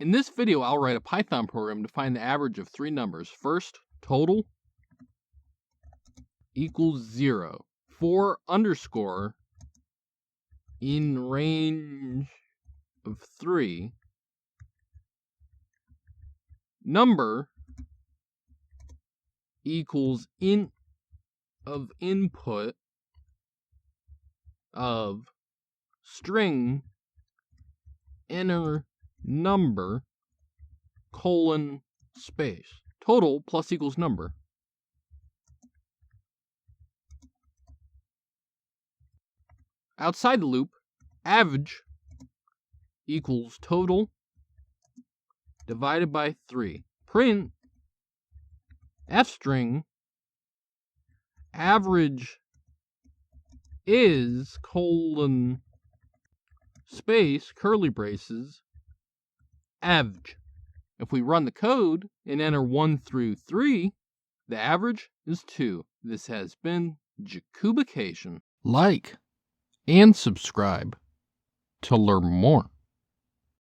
In this video, I'll write a Python program to find the average of three numbers. First, total equals 0. For underscore in range of 3, number equals int of input of string enter number colon space. Total plus equals number. Outside the loop, average equals total divided by 3. Print f string average is colon space curly braces average. If we run the code and enter 1 through 3, the average is 2. This has been Jakubication. Like and subscribe to learn more.